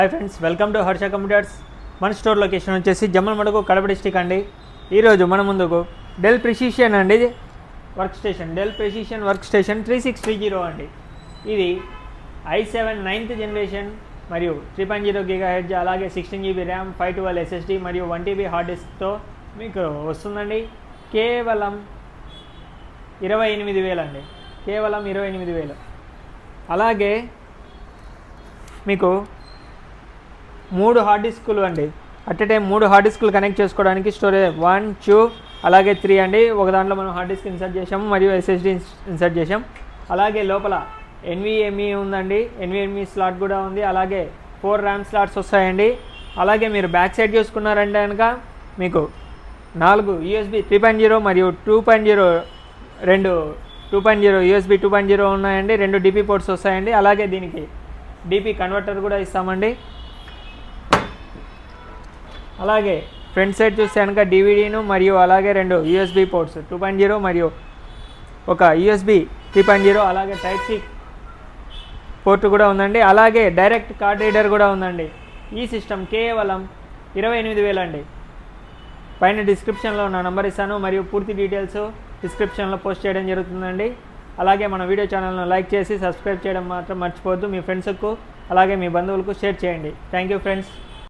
Hi friends, welcome to Harsha computers. మన store location వచ్చేసి Jammalamadugu, Kadapa district అండి. ఈరోజు మన ముందుకు డెల్ ప్రెసిషన్ అండి work station, Dell precision work station 3630 అండి. ఇది i7 9th జనరేషన్ మరియు 3.0 GHz, అలాగే 16 GB ర్యామ్, 512 SSD మరియు 1 TB హార్డ్ డిస్క్తో మీకు వస్తుందండి. కేవలం 28,000 అండి, కేవలం 28,000. అలాగే మీకు 3 హార్డ్ డిస్కులు అండి, అట్ ఎ టైం 3 హార్డ్ డిస్కులు కనెక్ట్ చేసుకోవడానికి స్టోరేజ్ 1, 2 అలాగే 3 అండి. ఒక దాంట్లో మనం హార్డ్ డిస్క్ ఇన్సర్ట్ చేసాము మరియు SSD ఇన్సర్ట్ చేసాం. అలాగే లోపల NVMe ఉందండి, NVMe స్లాట్ కూడా ఉంది. అలాగే 4 ర్యామ్ స్లాట్స్ వస్తాయండి. అలాగే మీరు బ్యాక్ సైడ్ చూసుకున్నారంటే కనుక మీకు 4 USB 3.0 మరియు 2.0 రెండు 2.0 USB 2.0 ఉన్నాయండి. 2 DP పోర్ట్స్ వస్తాయండి. అలాగే దీనికి DP కన్వర్టర్ కూడా ఇస్తామండి. అలాగే ఫ్రంట్ సైడ్ చూస్తే కనుక DVDను మరియు అలాగే 2 USB పోర్ట్స్ 2.0 మరియు ఒక USB 3.0 అలాగే టైప్ C పోర్ట్ కూడా ఉందండి. అలాగే డైరెక్ట్ కార్డ్ రీడర్ కూడా ఉందండి. ఈ సిస్టమ్ కేవలం 28,000 అండి. పైన డిస్క్రిప్షన్లో నా నెంబర్ ఇస్తాను మరియు పూర్తి డీటెయిల్స్ డిస్క్రిప్షన్లో పోస్ట్ చేయడం జరుగుతుందండి. అలాగే మన వీడియో ఛానల్ను లైక్ చేసి సబ్స్క్రైబ్ చేయడం మాత్రం మర్చిపోవద్దు. మీ ఫ్రెండ్స్కు అలాగే మీ బంధువులకు షేర్ చేయండి. Thank you friends.